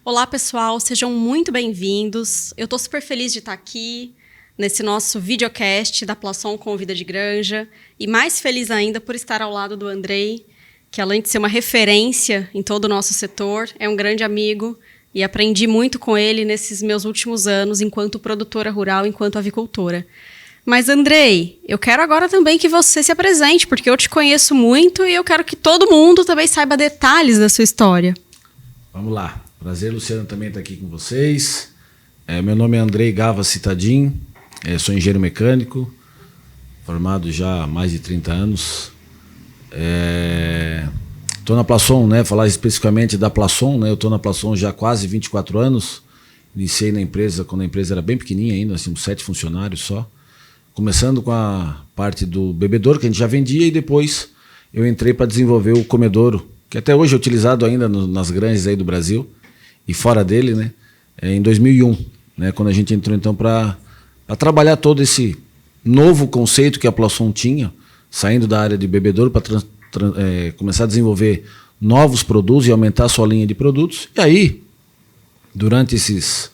Olá, pessoal, sejam muito bem-vindos. Eu estou super feliz de estar aqui nesse nosso videocast da Plaçon com Vida de Granja e mais feliz ainda por estar ao lado do Andrei, que além de ser uma referência em todo o nosso setor, é um grande amigo e aprendi muito com ele nesses meus últimos anos enquanto produtora rural, enquanto avicultora. Mas, Andrei, eu quero agora também que você se apresente, porque eu te conheço muito e eu quero que todo mundo também saiba detalhes da sua história. Vamos lá. Prazer, Luciano, também estar aqui com vocês. Meu nome é Andrei Gava Citadin, sou engenheiro mecânico, formado já há mais de 30 anos. Estou na Plaçon, falar especificamente da Plaçon, eu estou na Plaçon já há quase 24 anos. Iniciei na empresa quando a empresa era bem pequenininha ainda, nós tínhamos 7 funcionários só. Começando com a parte do bebedouro, que a gente já vendia, e depois eu entrei para desenvolver o comedouro, que até hoje é utilizado ainda nas granjas aí do Brasil e fora dele, em 2001, quando a gente entrou então para trabalhar todo esse novo conceito que a Plaçon tinha, saindo da área de bebedouro para começar a desenvolver novos produtos e aumentar a sua linha de produtos. E aí, durante esses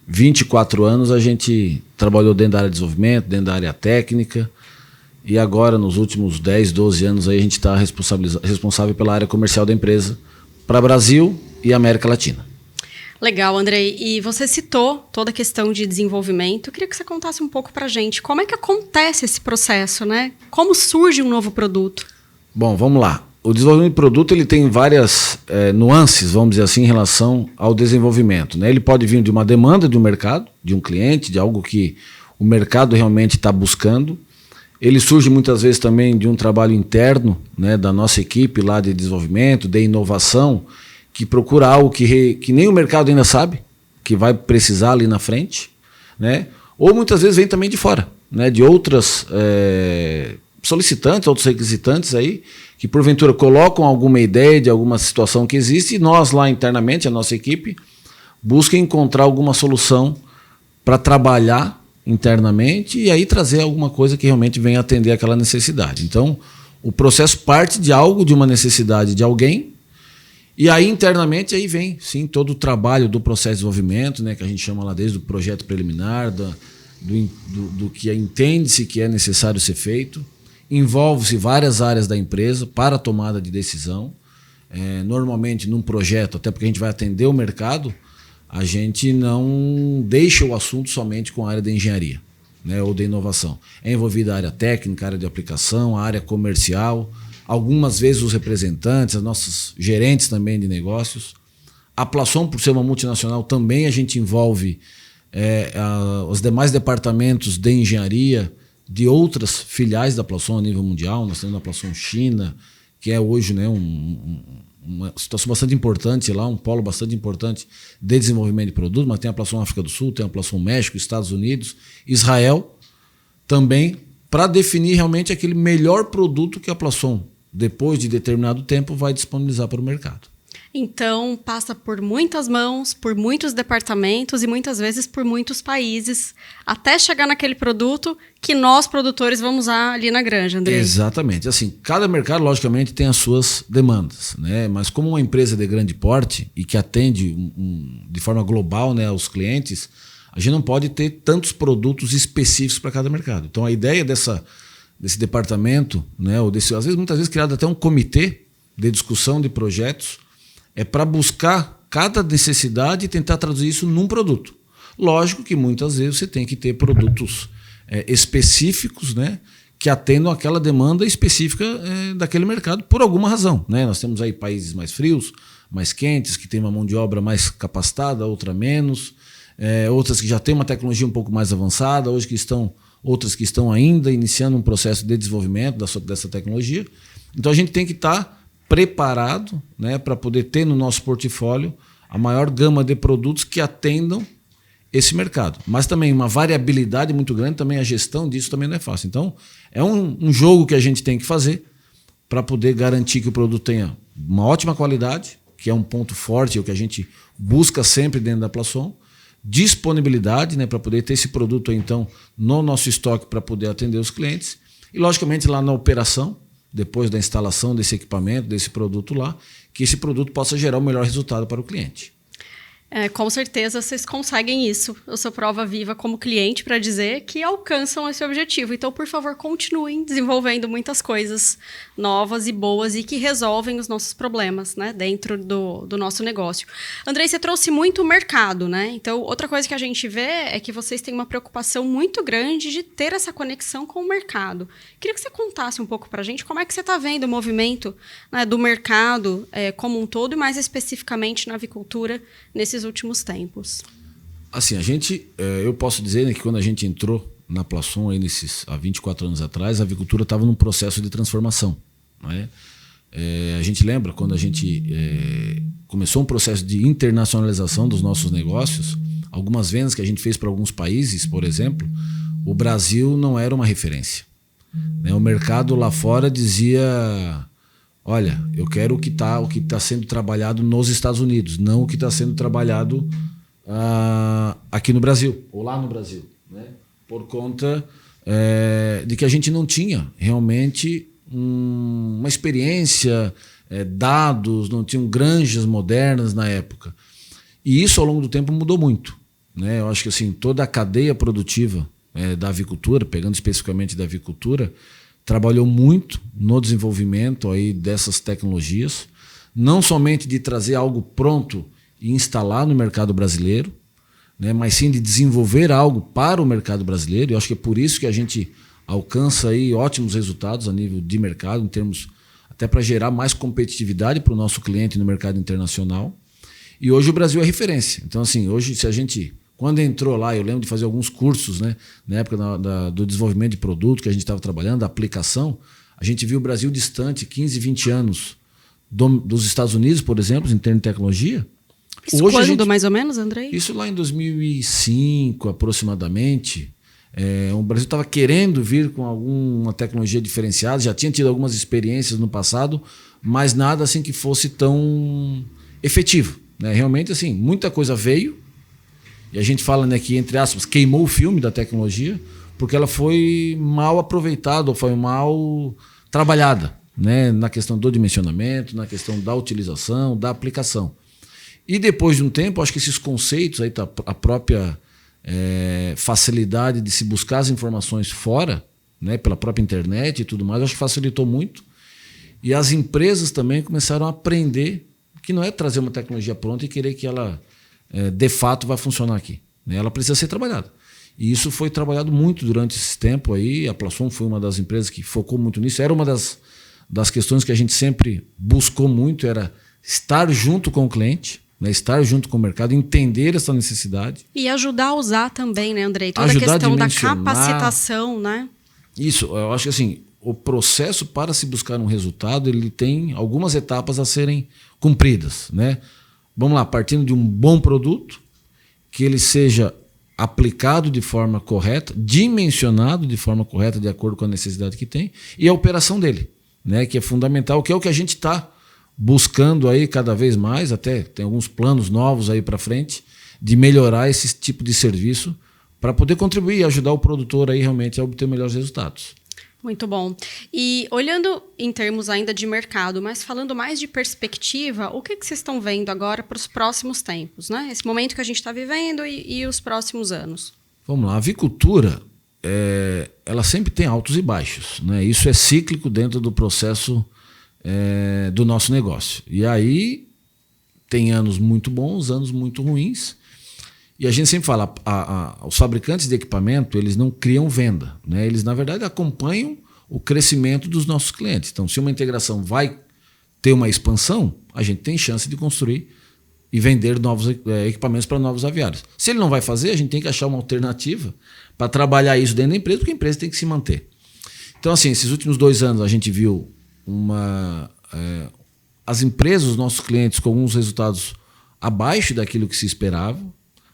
24 anos, a gente trabalhou dentro da área de desenvolvimento, dentro da área técnica, e agora, nos últimos 10, 12 anos, aí, a gente está responsável pela área comercial da empresa para Brasil e América Latina. Legal, Andrei. E você citou toda a questão de desenvolvimento. Eu queria que você contasse um pouco para a gente como é que acontece esse processo, Como surge um novo produto? Bom, vamos lá. O desenvolvimento de produto ele tem várias nuances, vamos dizer assim, em relação ao desenvolvimento. Ele pode vir de uma demanda de um mercado, de um cliente, de algo que o mercado realmente está buscando. Ele surge muitas vezes também de um trabalho interno, da nossa equipe lá de desenvolvimento, de inovação, que procura algo que nem o mercado ainda sabe, que vai precisar ali na frente. Ou muitas vezes vem também de fora, de outras solicitantes, outros requisitantes aí, que porventura colocam alguma ideia de alguma situação que existe e nós lá internamente, a nossa equipe, busca encontrar alguma solução para trabalhar internamente e aí trazer alguma coisa que realmente venha atender aquela necessidade. Então, o processo parte de algo, de uma necessidade de alguém, e aí internamente aí vem, sim, todo o trabalho do processo de desenvolvimento, que a gente chama lá desde o projeto preliminar, do que entende-se que é necessário ser feito. Envolve-se várias áreas da empresa para a tomada de decisão. Normalmente, num projeto, até porque a gente vai atender o mercado, a gente não deixa o assunto somente com a área da engenharia, ou da inovação. É envolvida a área técnica, a área de aplicação, a área comercial, algumas vezes os representantes, os nossos gerentes também de negócios. A Plaçon, por ser uma multinacional, também a gente envolve os demais departamentos de engenharia de outras filiais da Plaçon a nível mundial. Nós temos a Plaçon China, que é hoje uma situação bastante importante lá, um polo bastante importante de desenvolvimento de produtos, mas tem a Plaçon África do Sul, tem a Plaçon México, Estados Unidos, Israel, também, para definir realmente aquele melhor produto que a Plaçon, depois de determinado tempo, vai disponibilizar para o mercado. Então, passa por muitas mãos, por muitos departamentos e muitas vezes por muitos países, até chegar naquele produto que nós, produtores, vamos usar ali na granja, André. Exatamente. Assim, cada mercado, logicamente, tem as suas demandas, Mas como uma empresa de grande porte e que atende de forma global, aos clientes, a gente não pode ter tantos produtos específicos para cada mercado. Então, a ideia desse departamento, muitas vezes criado até um comitê de discussão de projetos, é para buscar cada necessidade e tentar traduzir isso num produto. Lógico que muitas vezes você tem que ter produtos específicos, que atendam aquela demanda específica daquele mercado por alguma razão. Nós temos aí países mais frios, mais quentes, que têm uma mão de obra mais capacitada, outra menos, outras que já têm uma tecnologia um pouco mais avançada, outras que estão ainda iniciando um processo de desenvolvimento dessa tecnologia. Então a gente tem que estar preparado, para poder ter no nosso portfólio a maior gama de produtos que atendam esse mercado. Mas também uma variabilidade muito grande, também a gestão disso também não é fácil. Então, é um jogo que a gente tem que fazer para poder garantir que o produto tenha uma ótima qualidade, que é um ponto forte, é o que a gente busca sempre dentro da Plaçon, disponibilidade, para poder ter esse produto então no nosso estoque para poder atender os clientes, e logicamente lá na operação, depois da instalação desse equipamento, desse produto lá, que esse produto possa gerar o melhor resultado para o cliente. Com certeza vocês conseguem isso. Eu sou prova viva como cliente para dizer que alcançam esse objetivo. Então, por favor, continuem desenvolvendo muitas coisas novas e boas e que resolvem os nossos problemas, né, dentro do nosso negócio. Andrei, você trouxe muito o mercado, né? Então, outra coisa que a gente vê é que vocês têm uma preocupação muito grande de ter essa conexão com o mercado. Queria que você contasse um pouco para a gente como é que você está vendo o movimento, né, do mercado como um todo e mais especificamente na avicultura nesses últimos tempos. Assim, eu posso dizer, né, que quando a gente entrou na Plaçon aí há 24 anos atrás, a avicultura estava num processo de transformação, né? A gente lembra quando a gente começou um processo de internacionalização dos nossos negócios, algumas vendas que a gente fez para alguns países, por exemplo, o Brasil não era uma referência, né? O mercado lá fora dizia: olha, eu quero o que tá sendo trabalhado nos Estados Unidos, não o que está sendo trabalhado aqui no Brasil, ou lá no Brasil, né? Por conta de que a gente não tinha realmente uma experiência, dados, não tinham granjas modernas na época. E isso, ao longo do tempo, mudou muito, né? Eu acho que assim, toda a cadeia produtiva da avicultura, pegando especificamente da avicultura, trabalhou muito no desenvolvimento aí dessas tecnologias, não somente de trazer algo pronto e instalar no mercado brasileiro, né, mas sim de desenvolver algo para o mercado brasileiro. Eu acho que é por isso que a gente alcança aí ótimos resultados a nível de mercado, em termos até para gerar mais competitividade para o nosso cliente no mercado internacional. E hoje o Brasil é referência. Então, assim, hoje, quando entrou lá, eu lembro de fazer alguns cursos, né, na época do desenvolvimento de produto que a gente estava trabalhando, da aplicação, a gente viu o Brasil distante 15, 20 anos dos Estados Unidos, por exemplo, em termos de tecnologia. Isso hoje quando, mais ou menos, Andrei? Isso lá em 2005, aproximadamente. O Brasil estava querendo vir com alguma tecnologia diferenciada, já tinha tido algumas experiências no passado, mas nada assim que fosse tão efetivo, né? Realmente, assim, muita coisa veio, e a gente fala, né, que, entre aspas, queimou o filme da tecnologia, porque ela foi mal aproveitada, ou foi mal trabalhada, né, na questão do dimensionamento, na questão da utilização, da aplicação. E depois de um tempo, acho que esses conceitos, aí tá a própria facilidade de se buscar as informações fora, né, pela própria internet e tudo mais, acho que facilitou muito. E as empresas também começaram a aprender que não é trazer uma tecnologia pronta e querer que ela, de fato, vai funcionar aqui, né? Ela precisa ser trabalhada. E isso foi trabalhado muito durante esse tempo aí. A Plaçon foi uma das empresas que focou muito nisso. Era uma das questões que a gente sempre buscou muito, era estar junto com o cliente, né, estar junto com o mercado, entender essa necessidade. E ajudar a usar também, né, Andrei? Toda a questão da capacitação, né? Isso, eu acho que assim, o processo para se buscar um resultado, ele tem algumas etapas a serem cumpridas, né? Vamos lá, partindo de um bom produto, que ele seja aplicado de forma correta, dimensionado de forma correta, de acordo com a necessidade que tem, e a operação dele, né, que é fundamental, que é o que a gente está buscando aí cada vez mais, até tem alguns planos novos aí para frente, de melhorar esse tipo de serviço para poder contribuir e ajudar o produtor aí realmente a obter melhores resultados. Muito bom. E olhando em termos ainda de mercado, mas falando mais de perspectiva, o que vocês estão vendo agora para os próximos tempos, né? Esse momento que a gente está vivendo e os próximos anos. Vamos lá, a avicultura, ela sempre tem altos e baixos, né? Isso é cíclico dentro do processo do nosso negócio. E aí tem anos muito bons, anos muito ruins. E a gente sempre fala, os fabricantes de equipamento, eles não criam venda, né? Eles, na verdade, acompanham o crescimento dos nossos clientes. Então, se uma integração vai ter uma expansão, a gente tem chance de construir e vender novos equipamentos para novos aviários. Se ele não vai fazer, a gente tem que achar uma alternativa para trabalhar isso dentro da empresa, porque a empresa tem que se manter. Então, assim, esses últimos 2 anos a gente viu as empresas, os nossos clientes, com alguns resultados abaixo daquilo que se esperava.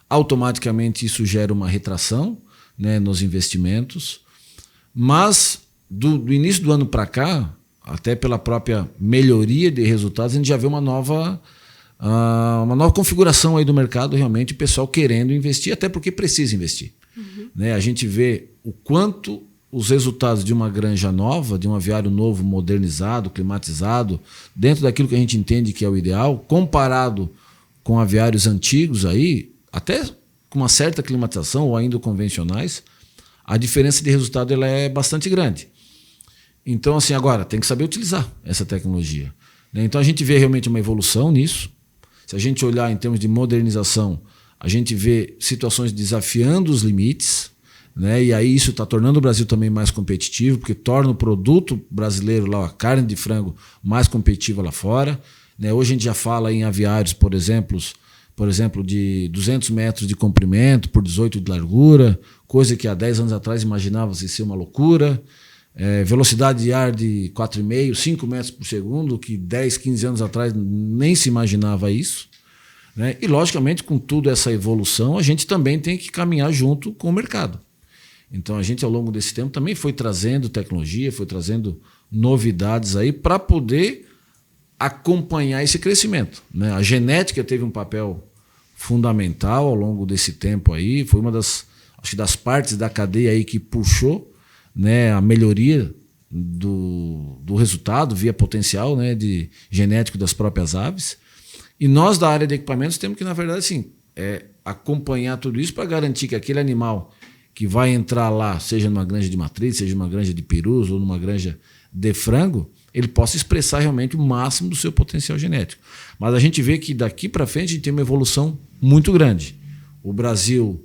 Automaticamente isso gera uma retração, né, nos investimentos. Mas do início do ano para cá, até pela própria melhoria de resultados, a gente já vê uma nova configuração aí do mercado, realmente o pessoal querendo investir, até porque precisa investir. Uhum. Né? A gente vê o quanto os resultados de uma granja nova, de um aviário novo, modernizado, climatizado, dentro daquilo que a gente entende que é o ideal, comparado com aviários antigos aí, até com uma certa climatização ou ainda convencionais, a diferença de resultado ela é bastante grande. Então, assim, agora tem que saber utilizar essa tecnologia, né? Então a gente vê realmente uma evolução nisso. Se a gente olhar em termos de modernização, a gente vê situações desafiando os limites, né? E aí isso está tornando o Brasil também mais competitivo, porque torna o produto brasileiro, lá, a carne de frango, mais competitiva lá fora, né? Hoje a gente já fala em aviários, por exemplo, de 200 metros de comprimento por 18 de largura, coisa que há 10 anos atrás imaginava-se ser uma loucura. Velocidade de ar de 4,5, 5 metros por segundo, que 10, 15 anos atrás nem se imaginava isso, né? E, logicamente, com toda essa evolução, a gente também tem que caminhar junto com o mercado. Então, a gente, ao longo desse tempo, também foi trazendo tecnologia, foi trazendo novidades aí para poder acompanhar esse crescimento, né? A genética teve um papel fundamental ao longo desse tempo aí, foi uma das partes da cadeia aí que puxou, né, a melhoria do resultado via potencial, né, de genético das próprias aves. E nós da área de equipamentos temos que, na verdade, assim, acompanhar tudo isso para garantir que aquele animal que vai entrar lá, seja numa granja de matriz, seja numa granja de perus ou numa granja de frango, ele possa expressar realmente o máximo do seu potencial genético. Mas a gente vê que daqui para frente a gente tem uma evolução muito grande. O Brasil,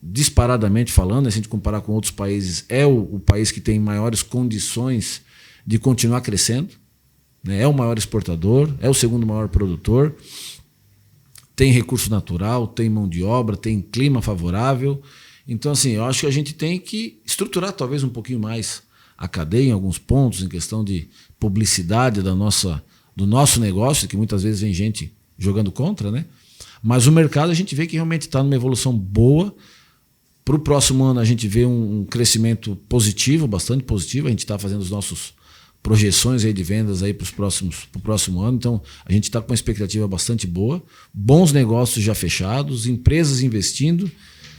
disparadamente falando, se a gente comparar com outros países, é o país que tem maiores condições de continuar crescendo, né? É o maior exportador, é o segundo maior produtor, tem recurso natural, tem mão de obra, tem clima favorável. Então, assim, eu acho que a gente tem que estruturar talvez um pouquinho mais a cadeia em alguns pontos, em questão de publicidade do nosso negócio, que muitas vezes vem gente jogando contra, né? Mas o mercado a gente vê que realmente está numa evolução boa. Para o próximo ano a gente vê um crescimento positivo, bastante positivo. A gente está fazendo as nossas projeções aí de vendas para o próximo ano. Então a gente está com uma expectativa bastante boa. Bons negócios já fechados, empresas investindo.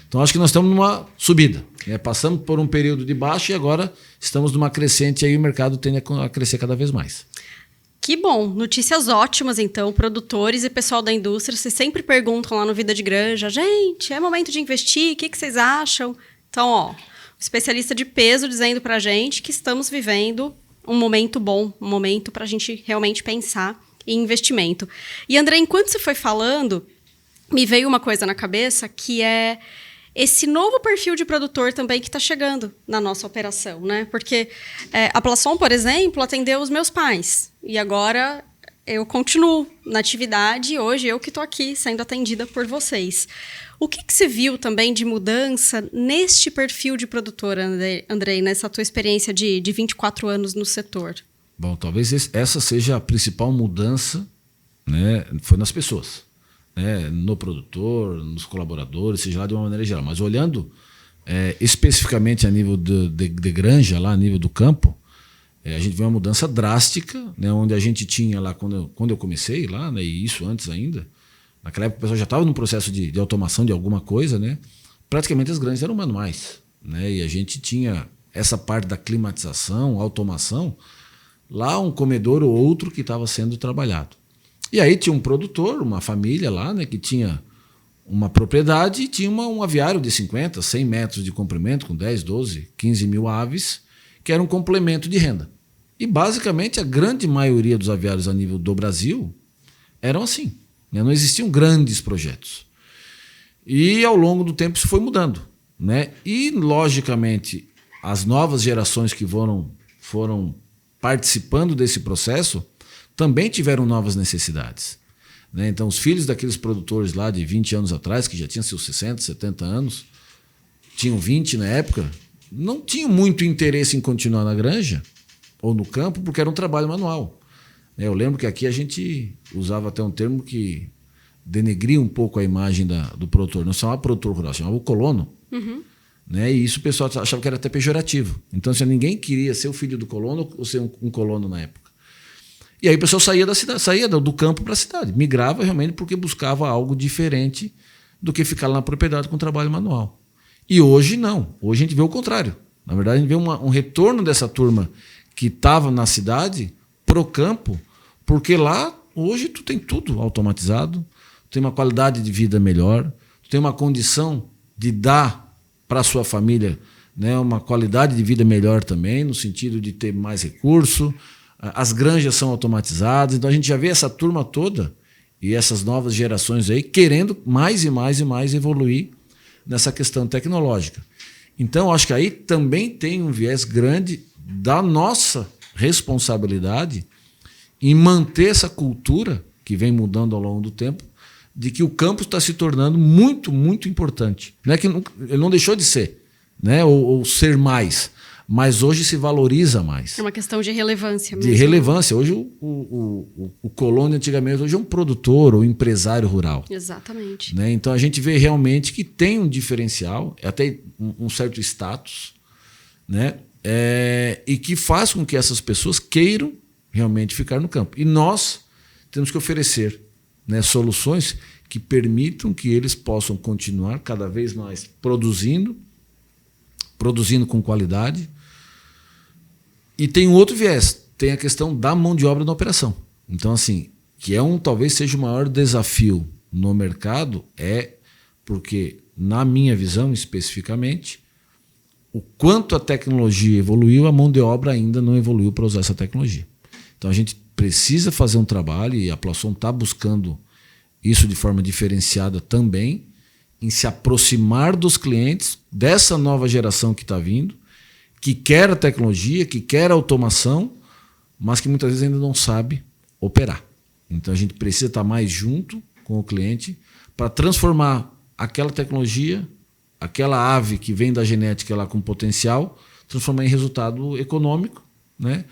Então acho que nós estamos numa subida, né? Passamos por um período de baixa e agora estamos numa crescente e o mercado tende a crescer cada vez mais. Que bom, notícias ótimas então, produtores e pessoal da indústria, vocês sempre perguntam lá no Vida de Granja, gente, é momento de investir, o que vocês acham? Então, ó, o especialista de peso dizendo pra gente que estamos vivendo um momento bom, um momento pra gente realmente pensar em investimento. E André, enquanto você foi falando, me veio uma coisa na cabeça que é esse novo perfil de produtor também que está chegando na nossa operação, né? Porque a Plasson, por exemplo, atendeu os meus pais. E agora eu continuo na atividade e hoje eu que estou aqui sendo atendida por vocês. O que você viu também de mudança neste perfil de produtor, Andrei, nessa tua experiência de 24 anos no setor? Bom, talvez essa seja a principal mudança, né? Foi nas pessoas. No produtor, nos colaboradores, seja lá de uma maneira geral. Mas olhando especificamente a nível de granja, lá a nível do campo, a gente vê uma mudança drástica, né, onde a gente tinha lá, quando eu comecei lá, né, e isso antes ainda, naquela época o pessoal já estava num processo de automação de alguma coisa, né, praticamente as granjas eram manuais, né, e a gente tinha essa parte da climatização, automação, lá um comedor ou outro que estava sendo trabalhado. E aí tinha um produtor, uma família lá, né, que tinha uma propriedade e tinha um aviário de 50, 100 metros de comprimento, com 10, 12, 15 mil aves, que era um complemento de renda. E basicamente a grande maioria dos aviários a nível do Brasil eram assim, né? Não existiam grandes projetos. E ao longo do tempo isso foi mudando, né? E logicamente as novas gerações que foram participando desse processo também tiveram novas necessidades, né? Então, os filhos daqueles produtores lá de 20 anos atrás, que já tinham seus 60, 70 anos, tinham 20 na época, não tinham muito interesse em continuar na granja ou no campo, porque era um trabalho manual. Eu lembro que aqui a gente usava até um termo que denegria um pouco a imagem do produtor. Não se chamava produtor rural, se chamava o colono. Uhum. Né? E isso o pessoal achava que era até pejorativo. Então, assim, ninguém queria ser o filho do colono ou ser um colono na época. E aí o pessoal saía da cidade, saía do campo para a cidade, migrava realmente porque buscava algo diferente do que ficar lá na propriedade com trabalho manual. E hoje não, hoje a gente vê o contrário. Na verdade, a gente vê um retorno dessa turma que estava na cidade pro campo, porque lá Hoje tu tem tudo automatizado, tu tem uma qualidade de vida melhor, tu tem uma condição de dar para a sua família, né, uma qualidade de vida melhor também, no sentido de ter mais recurso. As granjas são automatizadas, então a gente já vê essa turma toda e essas novas gerações aí querendo mais e mais e mais evoluir nessa questão tecnológica. Então, acho que aí também tem um viés grande da nossa responsabilidade em manter essa cultura, que vem mudando ao longo do tempo, de que o campo está se tornando muito, muito importante. Não é que ele não deixou de ser, né? ou ser mais, mas hoje se valoriza mais. É uma questão de relevância mesmo. De relevância. Hoje o colono antigamente hoje é um produtor ou empresário rural. Exatamente. Né? Então a gente vê realmente que tem um diferencial, até um certo status, né? E que faz com que essas pessoas queiram realmente ficar no campo. E nós temos que oferecer, né, soluções que permitam que eles possam continuar cada vez mais produzindo com qualidade. E tem um outro viés, tem a questão da mão de obra na operação. Então, assim, que talvez seja o maior desafio no mercado, porque, na minha visão especificamente, o quanto a tecnologia evoluiu, a mão de obra ainda não evoluiu para usar essa tecnologia. Então a gente precisa fazer um trabalho, e a Plason está buscando isso de forma diferenciada também, em se aproximar dos clientes, dessa nova geração que está vindo, que quer a tecnologia, que quer a automação, mas que muitas vezes ainda não sabe operar. Então a gente precisa estar mais junto com o cliente para transformar aquela tecnologia, aquela ave que vem da genética lá com potencial, transformar em resultado econômico, né?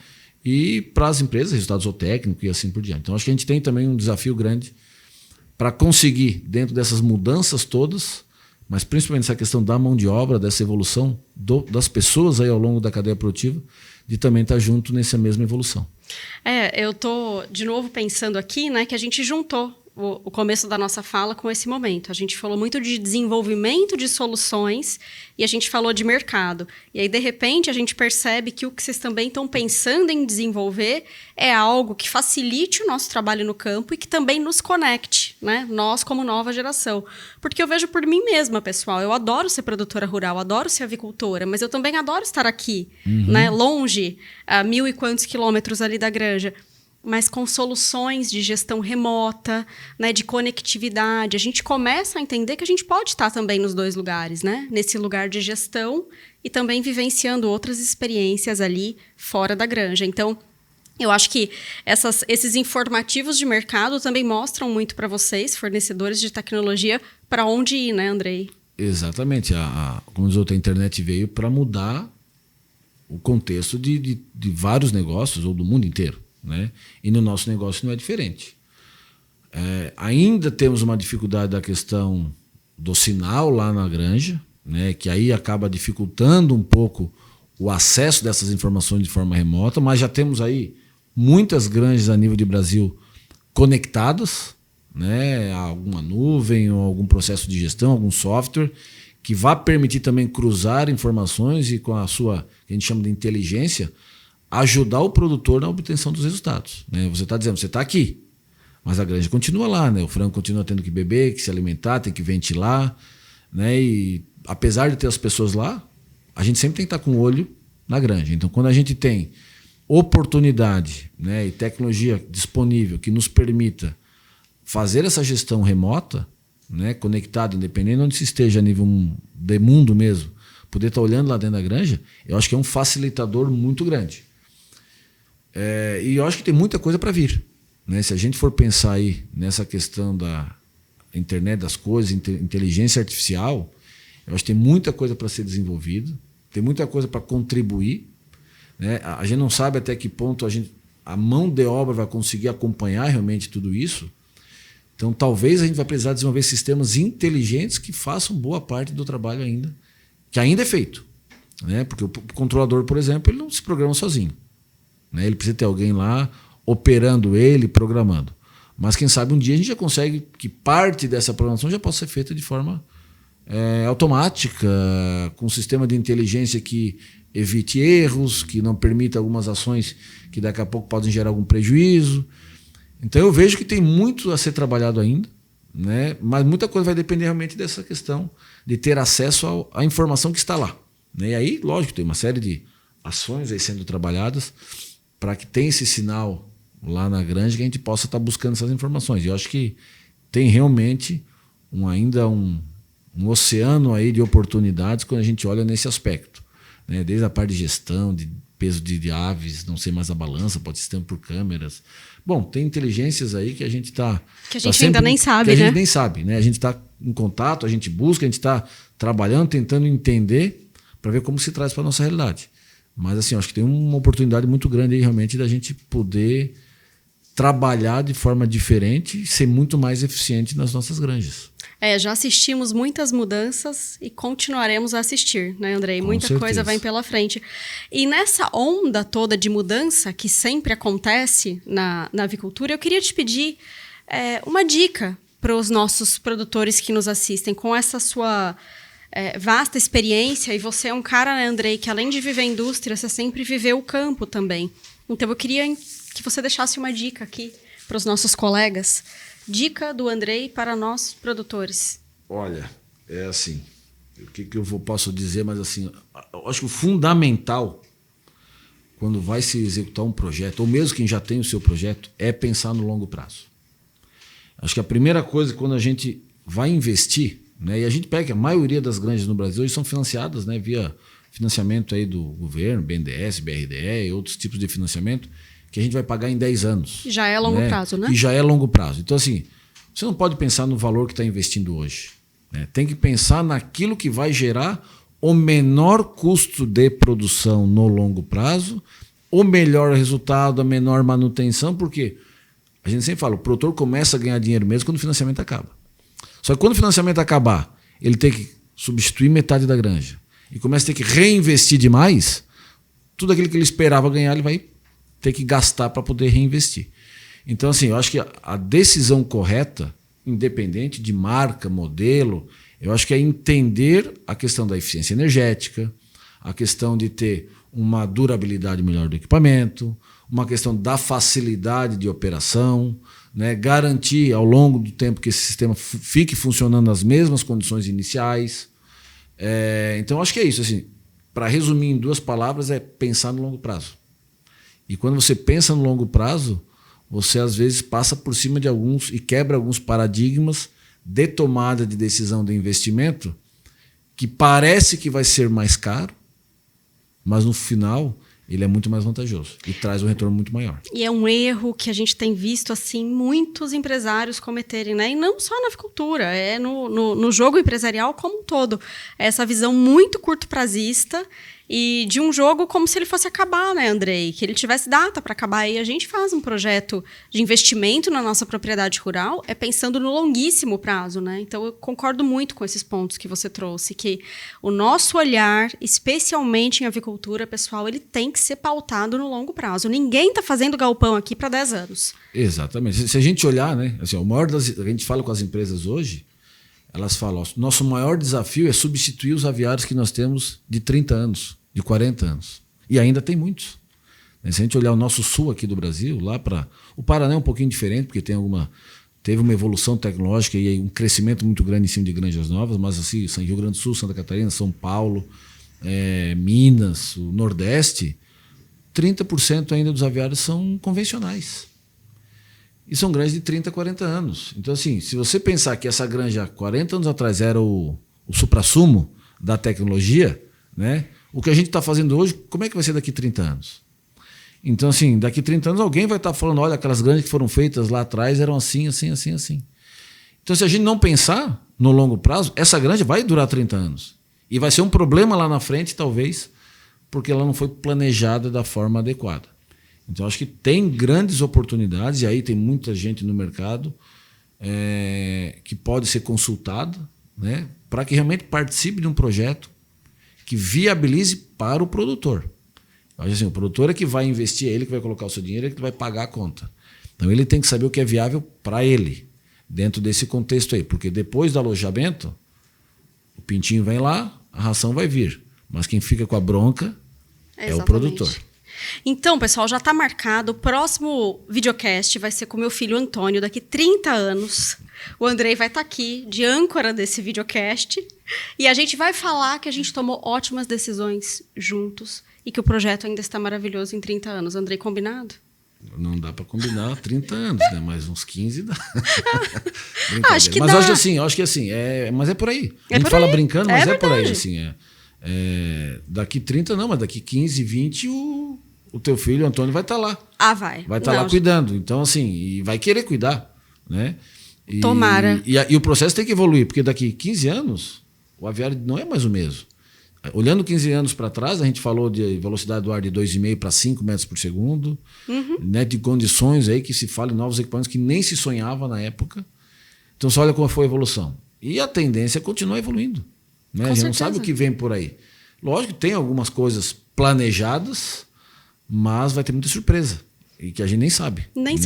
E para as empresas, resultado zootécnico e assim por diante. Então acho que a gente tem também um desafio grande para conseguir, dentro dessas mudanças todas, mas principalmente essa questão da mão de obra, dessa evolução das pessoas aí ao longo da cadeia produtiva, de também estar junto nessa mesma evolução. Eu estou, de novo, pensando aqui, né, que a gente juntou o começo da nossa fala com esse momento. A gente falou muito de desenvolvimento de soluções e a gente falou de mercado. E aí, de repente, a gente percebe que o que vocês também estão pensando em desenvolver é algo que facilite o nosso trabalho no campo e que também nos conecte, né? Nós, como nova geração. Porque eu vejo por mim mesma, pessoal. Eu adoro ser produtora rural, adoro ser avicultora, mas eu também adoro estar aqui, né? Longe, a 1.000 e quantos quilômetros ali da granja, mas com soluções de gestão remota, né, de conectividade. A gente começa a entender que a gente pode estar também nos dois lugares, né? Nesse lugar de gestão e também vivenciando outras experiências ali fora da granja. Então, eu acho que esses informativos de mercado também mostram muito para vocês, fornecedores de tecnologia, para onde ir, né, Andrei? Exatamente. Como diz a internet veio para mudar o contexto de vários negócios, ou do mundo inteiro. Né? E no nosso negócio não é diferente. Ainda temos uma dificuldade da questão do sinal lá na granja, né? Que aí acaba dificultando um pouco o acesso dessas informações de forma remota, mas já temos aí muitas granjas a nível de Brasil conectadas, né? A alguma nuvem ou algum processo de gestão, algum software que vai permitir também cruzar informações e com a sua, que a gente chama de inteligência, ajudar o produtor na obtenção dos resultados. Né? Você está dizendo, você está aqui, mas a granja continua lá, né? O frango continua tendo que beber, que se alimentar, tem que ventilar. Né? E apesar de ter as pessoas lá, a gente sempre tem que estar com o olho na granja. Então, quando a gente tem oportunidade, né, e tecnologia disponível que nos permita fazer essa gestão remota, né, conectado, independente de onde se esteja a nível de mundo mesmo, poder estar olhando lá dentro da granja, eu acho que é um facilitador muito grande. E eu acho que tem muita coisa para vir. Né? Se a gente for pensar aí nessa questão da internet das coisas, inteligência artificial, eu acho que tem muita coisa para ser desenvolvida, tem muita coisa para contribuir. Né? A gente não sabe até que ponto a mão de obra vai conseguir acompanhar realmente tudo isso. Então, talvez a gente vai precisar desenvolver sistemas inteligentes que façam boa parte do trabalho ainda, que ainda é feito. Né? Porque o controlador, por exemplo, ele não se programa sozinho. Né? Ele precisa ter alguém lá operando ele, programando. Mas quem sabe um dia a gente já consegue que parte dessa programação já possa ser feita de forma automática, com um sistema de inteligência que evite erros, que não permita algumas ações que daqui a pouco podem gerar algum prejuízo. Então eu vejo que tem muito a ser trabalhado ainda, né? Mas muita coisa vai depender realmente dessa questão de ter acesso à informação que está lá, né? E aí, lógico, tem uma série de ações aí sendo trabalhadas para que tenha esse sinal lá na granja que a gente possa estar buscando essas informações. E eu acho que tem realmente ainda um oceano aí de oportunidades quando a gente olha nesse aspecto, né? Desde a parte de gestão, de peso de aves, não ser mais a balança, pode ser por câmeras. Bom, tem inteligências aí que a gente está... Que a gente ainda nem sabe, né? Que a gente nem sabe, né? A gente está em contato, a gente busca, a gente está trabalhando, tentando entender para ver como se traz para a nossa realidade. Mas assim, eu acho que tem uma oportunidade muito grande aí realmente da gente poder trabalhar de forma diferente e ser muito mais eficiente nas nossas granjas. Já assistimos muitas mudanças e continuaremos a assistir, né, Andrei? Com Muita certeza. coisa vem pela frente. E nessa onda toda de mudança que sempre acontece na avicultura, eu queria te pedir uma dica para os nossos produtores que nos assistem, com essa sua vasta experiência, e você é um cara, né, Andrei, que além de viver a indústria, você sempre viveu o campo também. Então eu queria que você deixasse uma dica aqui para os nossos colegas. Dica do Andrei para nós, produtores. Olha, é assim, o que eu posso dizer, mas assim, eu acho que o fundamental, quando vai se executar um projeto, ou mesmo quem já tem o seu projeto, é pensar no longo prazo. Acho que a primeira coisa, quando a gente vai investir, né, e a gente pega que a maioria das granjas no Brasil hoje são financiadas, né, via financiamento aí do governo, BNDES, BRDE e outros tipos de financiamento, que a gente vai pagar em 10 anos. Já é longo prazo, né? E já é longo prazo. Então, assim, você não pode pensar no valor que está investindo hoje, né? Tem que pensar naquilo que vai gerar o menor custo de produção no longo prazo, o melhor resultado, a menor manutenção, porque a gente sempre fala, o produtor começa a ganhar dinheiro mesmo quando o financiamento acaba. Só que quando o financiamento acabar, ele tem que substituir metade da granja e começa a ter que reinvestir demais, tudo aquilo que ele esperava ganhar, ele vai ter que gastar para poder reinvestir. Então, assim, eu acho que a decisão correta, independente de marca, modelo, eu acho que é entender a questão da eficiência energética, a questão de ter uma durabilidade melhor do equipamento, uma questão da facilidade de operação, né? Garantir ao longo do tempo que esse sistema fique funcionando nas mesmas condições iniciais. Então, eu acho que é isso. Assim, para resumir em 2 palavras, é pensar no longo prazo. E quando você pensa no longo prazo, você às vezes passa por cima de alguns e quebra alguns paradigmas de tomada de decisão de investimento que parece que vai ser mais caro, mas no final ele é muito mais vantajoso e traz um retorno muito maior. E é um erro que a gente tem visto assim muitos empresários cometerem, né? E não só na avicultura, é no jogo empresarial como um todo. Essa visão muito curto-prazista e de um jogo como se ele fosse acabar, né, Andrei? Que ele tivesse data para acabar. E a gente faz um projeto de investimento na nossa propriedade rural pensando no longuíssimo prazo, né? Então, eu concordo muito com esses pontos que você trouxe, que o nosso olhar, especialmente em avicultura, pessoal, ele tem que ser pautado no longo prazo. Ninguém está fazendo galpão aqui para 10 anos. Exatamente. Se a gente olhar, né, assim, a gente fala com as empresas hoje, elas falam, nosso maior desafio é substituir os aviários que nós temos de 30 anos. De 40 anos. E ainda tem muitos. Se a gente olhar o nosso sul aqui do Brasil, lá para... O Paraná é um pouquinho diferente, porque teve uma evolução tecnológica e um crescimento muito grande em cima de granjas novas, mas assim, Rio Grande do Sul, Santa Catarina, São Paulo, Minas, o Nordeste, 30% ainda dos aviários são convencionais. E são granjas de 30, 40 anos. Então, assim, se você pensar que essa granja, 40 anos atrás, era o suprassumo da tecnologia, né? O que a gente está fazendo hoje, como é que vai ser daqui 30 anos? Então, assim, daqui 30 anos alguém vai estar falando, olha, aquelas granjas que foram feitas lá atrás eram assim, assim, assim, assim. Então, se a gente não pensar no longo prazo, essa granja vai durar 30 anos. E vai ser um problema lá na frente, talvez, porque ela não foi planejada da forma adequada. Então, acho que tem grandes oportunidades, e aí tem muita gente no mercado que pode ser consultada, né, para que realmente participe de um projeto que viabilize para o produtor. Assim, o produtor é que vai investir, é ele que vai colocar o seu dinheiro, é ele que vai pagar a conta. Então ele tem que saber o que é viável para ele, dentro desse contexto aí. Porque depois do alojamento, o pintinho vem lá, a ração vai vir. Mas quem fica com a bronca é o produtor. Então, pessoal, já está marcado. O próximo videocast vai ser com meu filho Antônio, daqui 30 anos. O Andrei vai estar aqui, de âncora desse videocast. E a gente vai falar que a gente tomou ótimas decisões juntos e que o projeto ainda está maravilhoso em 30 anos. Andrei, combinado? Não dá para combinar 30 anos, né? Mas uns 15 dá. Acho que mas dá. Acho que assim, mas é por aí. A gente fala brincando, mas é por aí. Assim, daqui 30 não, mas daqui 15, 20 o teu filho, o Antônio, vai estar lá. Vai. Vai estar lá cuidando. Então, assim, e vai querer cuidar, né? Tomara. E o processo tem que evoluir, porque daqui 15 anos o aviário não é mais o mesmo. Olhando 15 anos para trás, a gente falou de velocidade do ar de 2,5 para 5 metros por segundo, né, de condições aí que se fala em novos equipamentos que nem se sonhava na época. Então, você olha como foi a evolução. E a tendência é continuar evoluindo. Né? A gente não sabe o que vem por aí. Lógico que tem algumas coisas planejadas, mas vai ter muita surpresa. E que a gente nem sabe. Nem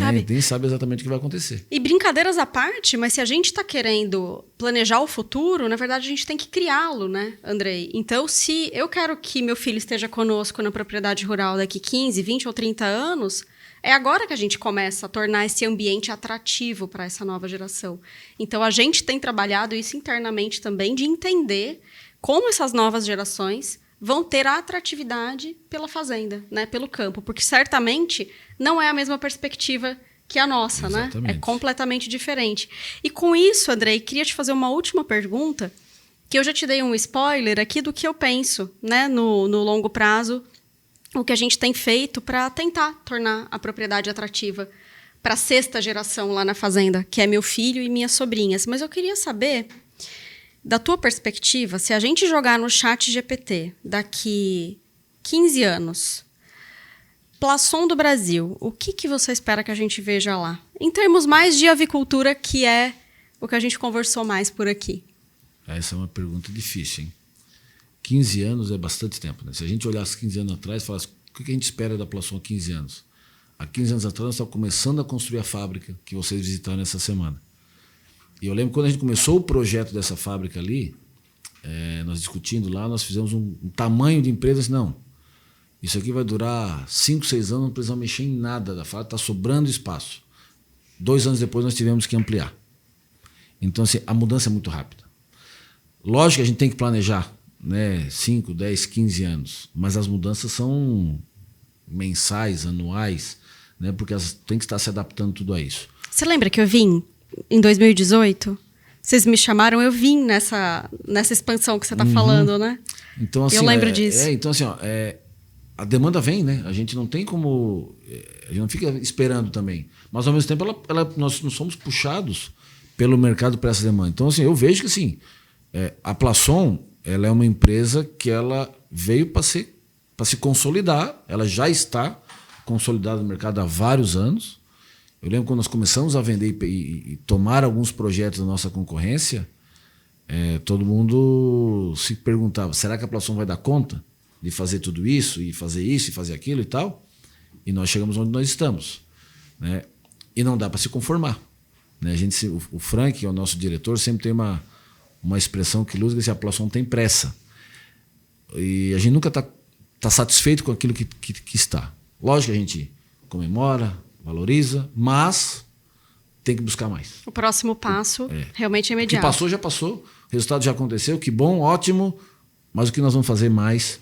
sabe exatamente o que vai acontecer. E brincadeiras à parte, mas se a gente está querendo planejar o futuro, na verdade a gente tem que criá-lo, né, Andrei? Então, se eu quero que meu filho esteja conosco na propriedade rural daqui 15, 20 ou 30 anos, é agora que a gente começa a tornar esse ambiente atrativo para essa nova geração. Então, a gente tem trabalhado isso internamente também, de entender como essas novas gerações vão ter a atratividade pela fazenda, né, pelo campo, porque certamente não é a mesma perspectiva que a nossa, Exatamente. Né? É completamente diferente. E com isso, Andrei, queria te fazer uma última pergunta, que eu já te dei um spoiler aqui do que eu penso, né, no longo prazo, o que a gente tem feito para tentar tornar a propriedade atrativa para a 6ª geração lá na fazenda, que é meu filho e minhas sobrinhas. Mas eu queria saber, da tua perspectiva, se a gente jogar no ChatGPT daqui 15 anos, Plasson do Brasil, o que você espera que a gente veja lá? Em termos mais de avicultura, que é o que a gente conversou mais por aqui. Essa é uma pergunta difícil, hein? 15 anos é bastante tempo, né? Se a gente olhasse 15 anos atrás e falasse o que a gente espera da Plasson há 15 anos? Há 15 anos atrás, nós estávamos começando a construir a fábrica que vocês visitaram essa semana. E eu lembro quando a gente começou o projeto dessa fábrica ali, nós discutindo lá, nós fizemos um tamanho de empresa, assim, não, isso aqui vai durar 5, 6 anos, não precisamos mexer em nada da fábrica, está sobrando espaço. 2 anos depois nós tivemos que ampliar. Então, assim, a mudança é muito rápida. Lógico que a gente tem que planejar, né, 5, 10, 15 anos, mas as mudanças são mensais, anuais, né, porque elas têm que estar se adaptando tudo a isso. Você lembra que eu vim em 2018? Vocês me chamaram, eu vim nessa expansão que você está falando, né? Então, assim, eu lembro disso. Então, assim, a demanda vem, né? A gente não tem como... A gente não fica esperando também. Mas, ao mesmo tempo, nós não somos puxados pelo mercado para essa demanda. Então, assim, eu vejo que, assim, a Plasson, ela é uma empresa que ela veio para se consolidar. Ela já está consolidada no mercado há vários anos. Eu lembro quando nós começamos a vender e tomar alguns projetos da nossa concorrência, todo mundo se perguntava, será que a Plasson vai dar conta de fazer tudo isso, e fazer aquilo e tal? E nós chegamos onde nós estamos. Né? E não dá para se conformar. Né? O Frank, que é o nosso diretor, sempre tem uma expressão que ele usa, que a Plasson tem pressa. E a gente nunca está satisfeito com aquilo que está. Lógico que a gente comemora, valoriza, mas tem que buscar mais. O próximo passo realmente é imediato. O que passou, já passou. O resultado já aconteceu. Que bom, ótimo. Mas o que nós vamos fazer mais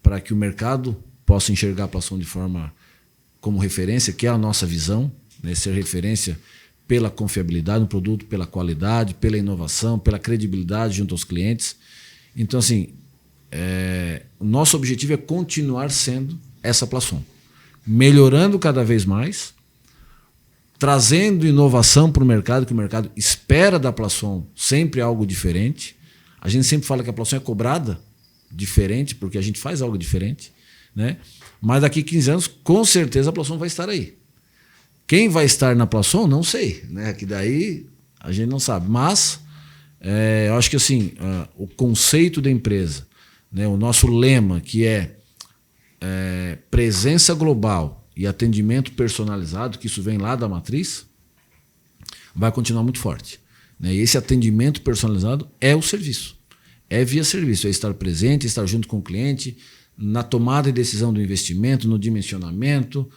para que o mercado possa enxergar a Plasson de forma como referência, que é a nossa visão, né? Ser referência pela confiabilidade do produto, pela qualidade, pela inovação, pela credibilidade junto aos clientes. Então, assim, o nosso objetivo é continuar sendo essa Plasson. Melhorando cada vez mais, trazendo inovação para o mercado, que o mercado espera da Plasson sempre algo diferente. A gente sempre fala que a Plasson é cobrada diferente, porque a gente faz algo diferente. Né? Mas daqui a 15 anos, com certeza, a Plasson vai estar aí. Quem vai estar na Plasson, não sei. Né? Que daí a gente não sabe. Mas eu acho que assim, o conceito da empresa, né? O nosso lema, que é presença global e atendimento personalizado, que isso vem lá da matriz, vai continuar muito forte. Né? E esse atendimento personalizado é o serviço. É via serviço, é estar presente, estar junto com o cliente, na tomada de decisão do investimento, no dimensionamento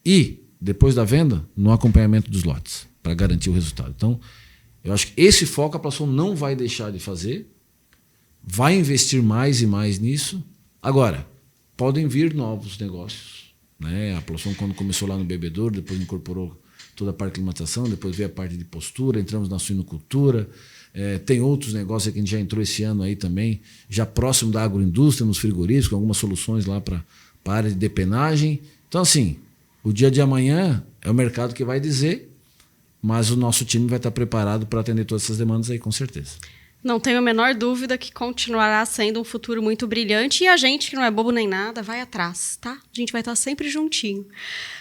e, depois da venda, no acompanhamento dos lotes, para garantir o resultado. Então, eu acho que esse foco a Plason não vai deixar de fazer, vai investir mais e mais nisso. Agora, podem vir novos negócios, né? A Plason, quando começou lá no bebedouro, depois incorporou toda a parte de climatização, depois veio a parte de postura, entramos na suinocultura. Tem outros negócios que a gente já entrou esse ano aí também, já próximo da agroindústria, nos frigoríficos, com algumas soluções lá para a área de depenagem. Então, assim, o dia de amanhã é o mercado que vai dizer, mas o nosso time vai estar preparado para atender todas essas demandas aí, com certeza. Não tenho a menor dúvida que continuará sendo um futuro muito brilhante e a gente, que não é bobo nem nada, vai atrás, tá? A gente vai estar sempre juntinho.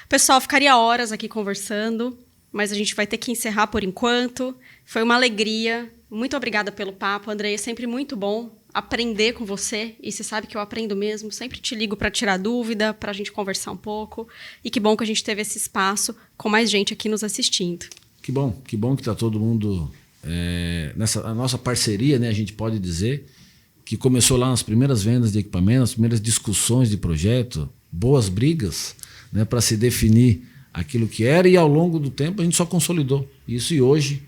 Pessoal, ficaria horas aqui conversando, mas a gente vai ter que encerrar por enquanto. Foi uma alegria. Muito obrigada pelo papo, Andrei. É sempre muito bom aprender com você. E você sabe que eu aprendo mesmo. Sempre te ligo para tirar dúvida, para a gente conversar um pouco. E que bom que a gente teve esse espaço com mais gente aqui nos assistindo. Que bom que está todo mundo a nossa parceria, né? A gente pode dizer que começou lá nas primeiras vendas de equipamentos, nas primeiras discussões de projeto, boas brigas, né, para se definir aquilo que era, e ao longo do tempo a gente só consolidou isso. E hoje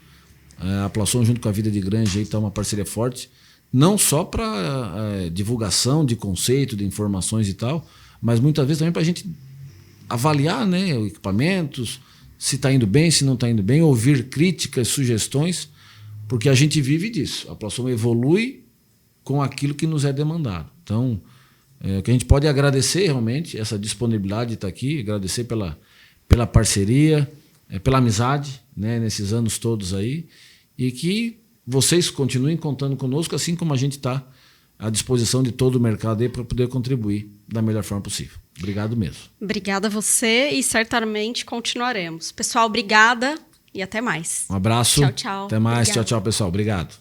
a Plason, junto com a Vida de Granja, está uma parceria forte, não só para divulgação de conceito, de informações e tal, mas muitas vezes também para a gente avaliar, né, os equipamentos, se está indo bem, se não está indo bem, ouvir críticas, sugestões, porque a gente vive disso. A Plason evolui com aquilo que nos é demandado. Então, o que a gente pode agradecer realmente, essa disponibilidade de estar aqui, agradecer pela parceria, pela amizade, né, nesses anos todos aí, e que vocês continuem contando conosco, assim como a gente está à disposição de todo o mercado aí para poder contribuir da melhor forma possível. Obrigado mesmo. Obrigada a você e certamente continuaremos. Pessoal, obrigada e até mais. Um abraço. Tchau, tchau. Até mais. Obrigada. Tchau, tchau, pessoal. Obrigado.